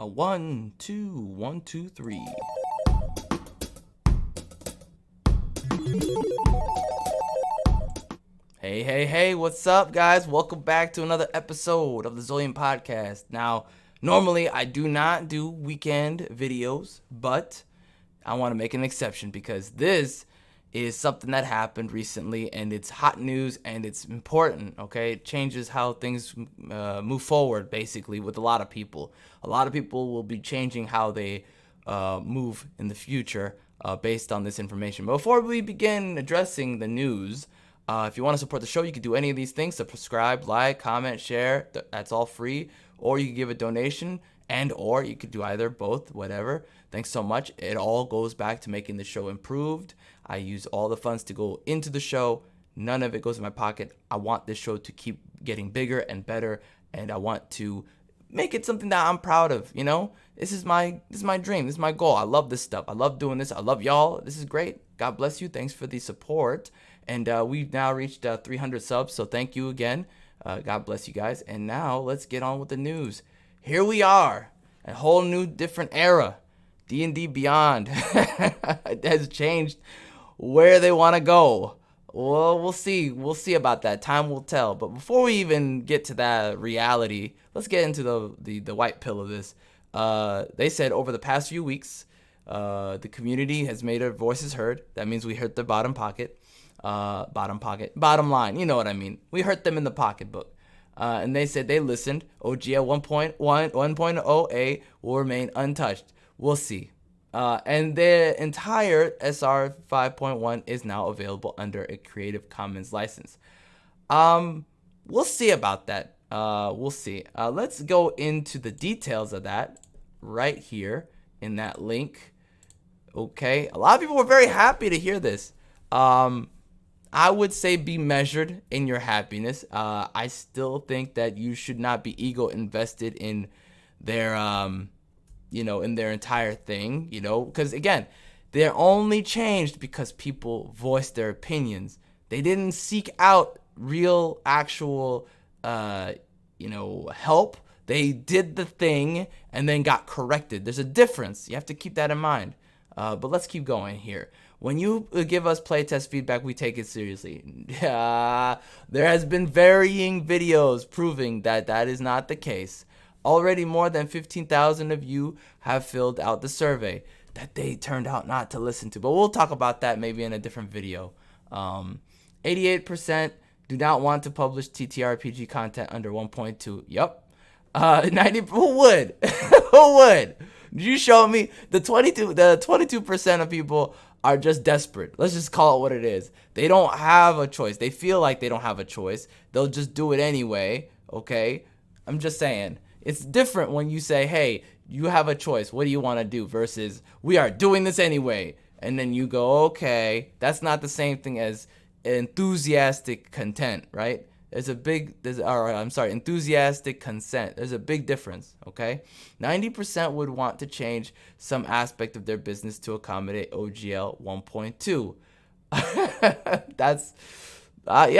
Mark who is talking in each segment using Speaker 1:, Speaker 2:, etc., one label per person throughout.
Speaker 1: A 1, 2, 1, 2, 3. Hey, what's up, guys? Welcome back to another episode of the Zillion Podcast. Now, normally I do not do weekend videos, but I want to make an exception because this is something that happened recently and it's hot news and it's important, okay? It changes how things move forward, basically, with a lot of people. A lot of people will be changing how they move in the future based on this information. But before we begin addressing the news, if you want to support the show, you can do any of these things. Subscribe, like, comment, share. That's all free. Or you can give a donation, and or you could do either, both, whatever. Thanks so much. It all goes back to making the show improved. I use all the funds to go into the show. None of it goes in my pocket. I want this show to keep getting bigger and better, and I want to make it something that I'm proud of. You know, this is my dream. This is my goal. I love this stuff. I love doing this. I love y'all. This is great. God bless you. Thanks for the support. And we've now reached 300 subs, so thank you again. God bless you guys. And now let's get on with the news. Here we are, a whole new different era. D&D Beyond has changed where they want to go. Well, we'll see. We'll see about that. Time will tell. But before we even get to that reality, let's get into the white pill of this. They said over the past few weeks, the community has made their voices heard. That means we hurt their bottom line. You know what I mean. We hurt them in the pocketbook. And they said they listened. OGL 1.0A will remain untouched. We'll see. And the entire SR 5.1 is now available under a Creative Commons license. We'll see about that. We'll see. Let's go into the details of that right here in that link. Okay. A lot of people were very happy to hear this. I would say be measured in your happiness. I still think that you should not be ego invested in their, in their entire thing, because again, they're only changed because people voiced their opinions. They didn't seek out real, actual, help. They did the thing and then got corrected. There's a difference. You have to keep that in mind. But let's keep going here. When you give us playtest feedback, we take it seriously. There has been varying videos proving that that is not the case. Already more than 15,000 of you have filled out the survey that they turned out not to listen to. But we'll talk about that maybe in a different video. 88% do not want to publish TTRPG content under 1.2. Yup. 90. Who would? Who would? You show me the 22% of people are just desperate. Let's just call it what it is. They don't have a choice. They feel like they don't have a choice. They'll just do it anyway. Okay? I'm just saying. It's different when you say, hey, you have a choice. What do you want to do? Versus, we are doing this anyway. And then you go, okay. That's not the same thing as enthusiastic content, right? Enthusiastic consent. There's a big difference, okay? 90% would want to change some aspect of their business to accommodate OGL 1.2. That's, that's,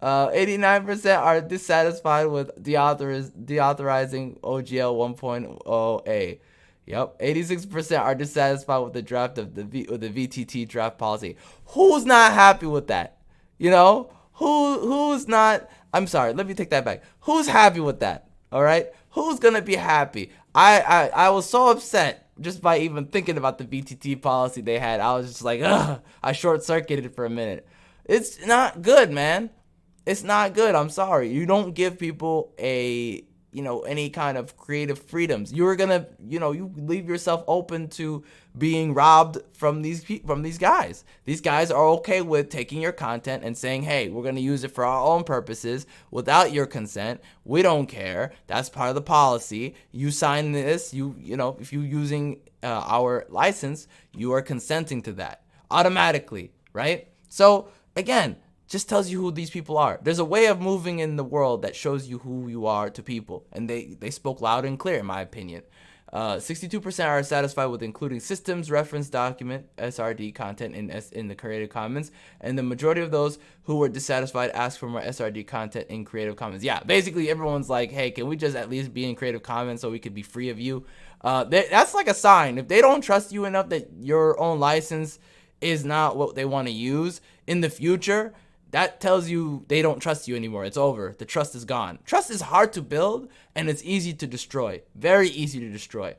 Speaker 1: 89% are dissatisfied with deauthorizing OGL 1.0A. Yep, 86% are dissatisfied with the draft of the VTT draft policy. Who's not happy with that? Who's not? I'm sorry, let me take that back. Who's happy with that? All right, who's gonna be happy? I was so upset just by even thinking about the VTT policy they had. I was just like, ugh. I short-circuited for a minute. It's not good, man. It's not good. I'm sorry. You don't give people any kind of creative freedoms. You're gonna, you leave yourself open to being robbed from these guys. These guys are okay with taking your content and saying, hey, we're gonna use it for our own purposes without your consent. We don't care. That's part of the policy. You sign this. If you're using our license, you are consenting to that automatically, right? So again, just tells you who these people are. There's a way of moving in the world that shows you who you are to people, and they spoke loud and clear, in my opinion. 62% are satisfied with including systems reference document SRD content in the Creative Commons, and the majority of those who were dissatisfied asked for more SRD content in Creative Commons. Yeah, basically everyone's like, hey, can we just at least be in Creative Commons so we could be free of you? That's like a sign. If they don't trust you enough that your own license is not what they want to use in the future, that tells you they don't trust you anymore. It's over. The trust is gone. Trust is hard to build, and it's easy to destroy. Very easy to destroy.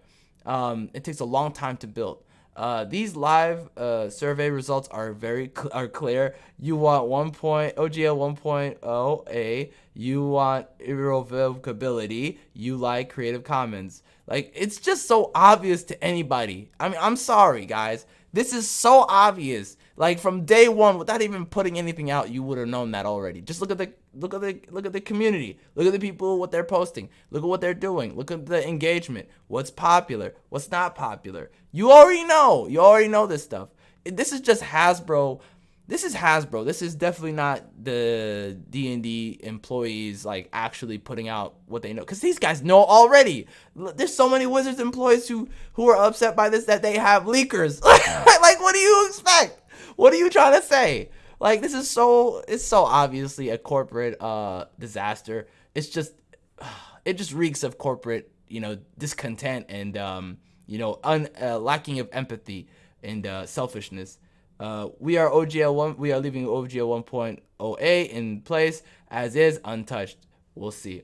Speaker 1: It takes a long time to build. These live survey results are are clear. You want OGL 1.0A. You want irrevocability. You like Creative Commons. Like, it's just so obvious to anybody. I mean, I'm sorry, guys. This is so obvious. Like, from day one, without even putting anything out, you would have known that already. Just look at the community. Look at the people, what they're posting. Look at what they're doing. Look at the engagement. What's popular? What's not popular? You already know. You already know this stuff. This is just Hasbro. This is Hasbro. This is definitely not the D&D employees like actually putting out what they know, because these guys know already. There's so many Wizards employees who are upset by this that they have leakers. Like, what do you expect? What are you trying to say? Like, this is it's so obviously a corporate disaster. It's just, it just reeks of corporate, discontent and, lacking of empathy and selfishness. We are OGL1. We are leaving OGL 1.0A in place as is, untouched. We'll see.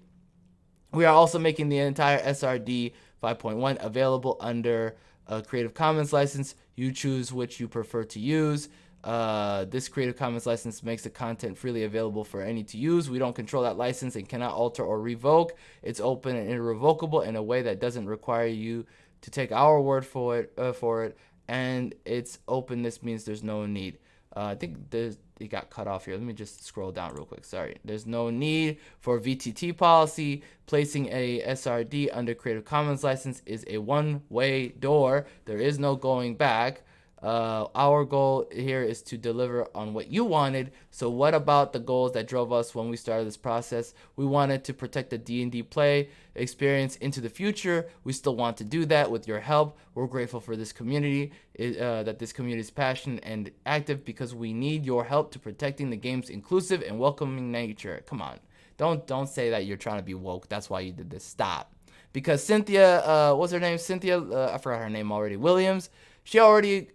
Speaker 1: We are also making the entire SRD 5.1 available under a Creative Commons license. You choose which you prefer to use. This Creative Commons license makes the content freely available for any to use. We don't control that license and cannot alter or revoke. It's open and irrevocable in a way that doesn't require you to take our word for it. And its openness means there's no need. I think it got cut off here. Let me just scroll down real quick. Sorry. There's no need for VTT policy. Placing a SRD under Creative Commons license is a one-way door. There is no going back. Our goal here is to deliver on what you wanted. So what about the goals that drove us when we started this process? We wanted to protect the D&D play experience into the future. We still want to do that with your help. We're grateful for this community, that this community is passionate and active, because we need your help to protecting the game's inclusive and welcoming nature. Come on. Don't say that you're trying to be woke. That's why you did this. Stop. Because Cynthia, what's her name? Cynthia, I forgot her name already. Williams. She already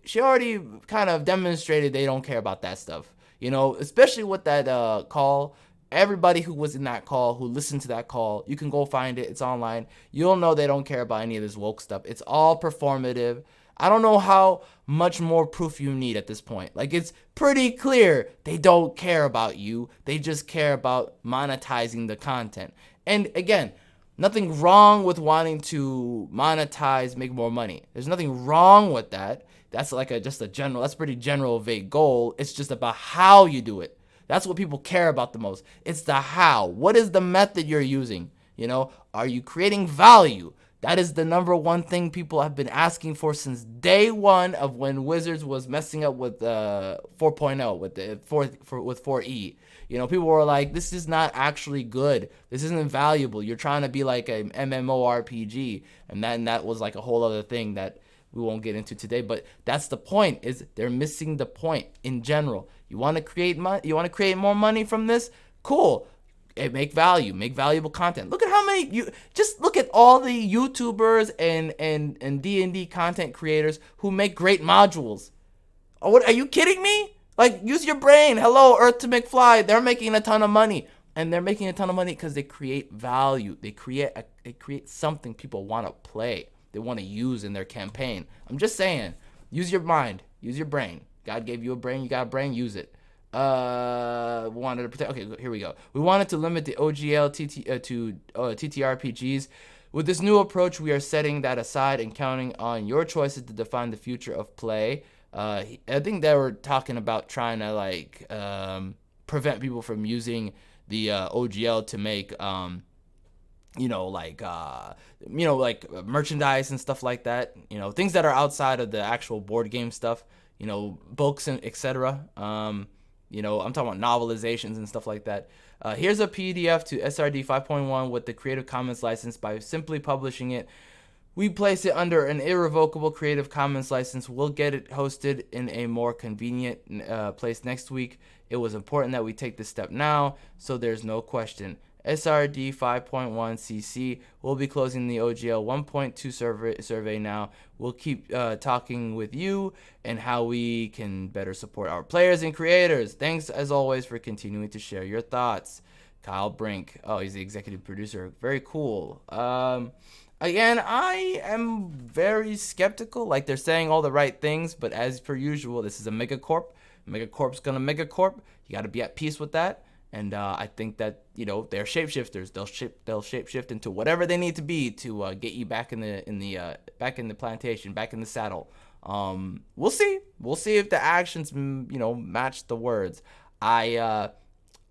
Speaker 1: kind of demonstrated they don't care about that stuff, especially with that call. Everybody who was in that call, who listened to that call, you can go find it. It's online. You'll know they don't care about any of this woke stuff. It's all performative. I don't know how much more proof you need at this point. Like, it's pretty clear they don't care about you. They just care about monetizing the content. And again, nothing wrong with wanting to monetize, make more money. There's nothing wrong with that. That's like that's pretty general, vague goal. It's just about how you do it. That's what people care about the most. It's the how. What is the method you're using? Are you creating value? That is the number one thing people have been asking for since day one of when Wizards was messing up with 4.0, with 4E. People were like, this is not actually good. This isn't valuable. You're trying to be like an MMORPG. And that was like a whole other thing that we won't get into today. But that's the point, is they're missing the point in general. You want to create you want to create more money from this? Cool. Make valuable content. Look at how many just look at all the YouTubers and D&D content creators who make great modules. What, are you kidding me? Like, use your brain. Hello, Earth to McFly. They're making a ton of money, and they're making a ton of money because they create value. They create something people want to play. They want to use in their campaign. I'm just saying, use your mind, use your brain. God gave you a brain. You got a brain. Use it. We wanted to protect. Okay, here we go. We wanted to limit the OGL to TTRPGs. With this new approach, we are setting that aside and counting on your choices to define the future of play. I think they were talking about trying to prevent people from using the OGL to make merchandise and stuff like that. Things that are outside of the actual board game stuff. Books and etc. I'm talking about novelizations and stuff like that. Here's a PDF to SRD 5.1 with the Creative Commons license. By simply publishing it, We place it under an irrevocable Creative Commons license. We'll get it hosted in a more convenient place next week. It was important that we take this step now, so there's no question. SRD 5.1cc will be closing the OGL 1.2 survey now. We'll keep talking with you and how we can better support our players and creators. Thanks, as always, for continuing to share your thoughts. Kyle Brink. Oh, he's the executive producer. Very cool. Again, I am very skeptical. Like, they're saying all the right things, but as per usual, this is a megacorp. Megacorp's gonna megacorp. You got to be at peace with that. And I think that, you know, they're shapeshifters. They'll shapeshift into whatever they need to be to get you back in the plantation, back in the saddle. We'll see. We'll see if the actions, you know, match the words. I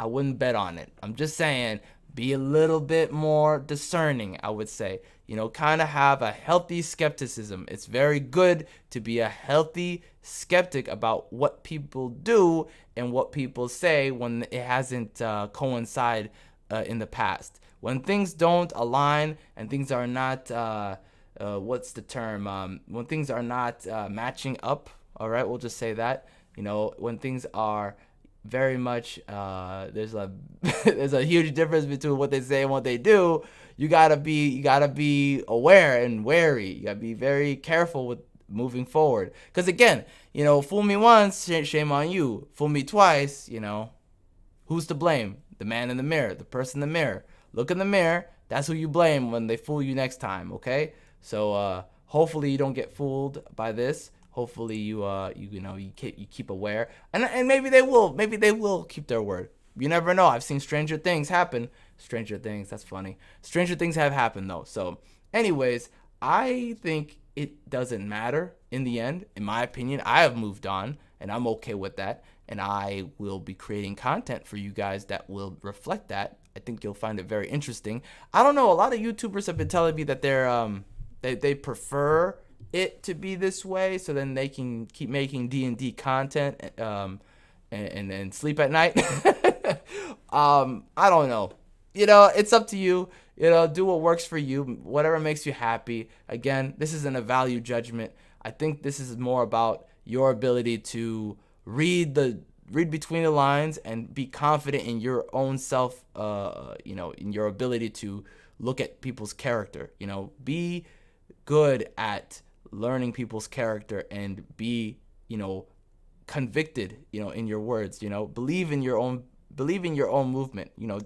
Speaker 1: wouldn't bet on it. I'm just saying, be a little bit more discerning, I would say. You know, kind of have a healthy skepticism. It's very good to be a healthy skeptic about what people do and what people say when it hasn't coincided in the past. When things don't align and things are not, what's the term? When things are not matching up, all right, we'll just say that. You know, when things are very much there's a huge difference between what they say and what they do. You gotta be aware and wary. You gotta be very careful with moving forward, because again, you know, fool me once, shame on you. Fool me twice, you know, who's to blame? The man in the mirror, the person in the mirror. Look in the mirror. That's who you blame when they fool you next time. Okay, so hopefully you don't get fooled by this. Hopefully you keep aware, and maybe they will keep their word. You never know. I've seen stranger things happen. Stranger things, that's funny. Stranger things have happened though. So anyways, I think it doesn't matter in the end. In my opinion, I have moved on and I'm okay with that, and I will be creating content for you guys that will reflect that. I think you'll find it very interesting. I don't know, a lot of YouTubers have been telling me that they prefer it to be this way, so then they can keep making D&D content and sleep at night. I don't know. You know, it's up to you. You know, do what works for you, whatever makes you happy. Again, this isn't a value judgment. I think this is more about your ability to read between the lines and be confident in your own self, you know, in your ability to look at people's character. You know, be good at learning people's character and be, you know, convicted, you know, in your words. You know, believe in your own movement. You know,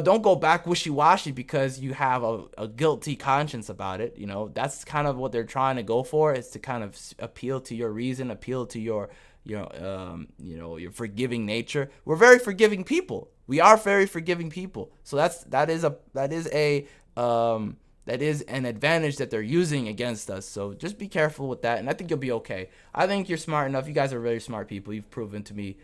Speaker 1: don't go back wishy-washy because you have a guilty conscience about it. You know, that's kind of what they're trying to go for, is to kind of appeal to your reason, appeal to your your forgiving nature. We're very forgiving people. We are very forgiving people. So that is an advantage that they're using against us. So just be careful with that, and I think you'll be okay. I think you're smart enough. You guys are very smart people. You've proven to me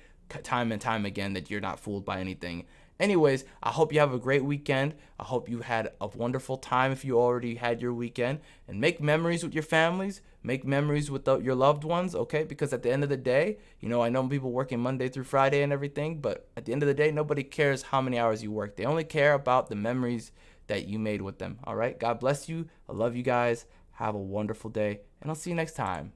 Speaker 1: time and time again that you're not fooled by anything. Anyways, I hope you have a great weekend. I hope you had a wonderful time if you already had your weekend. And make memories with your families. Make memories with your loved ones, okay? Because at the end of the day, you know, I know people working Monday through Friday and everything, but at the end of the day, nobody cares how many hours you work. They only care about the memories that you made with them, all right? God bless you. I love you guys. Have a wonderful day, and I'll see you next time.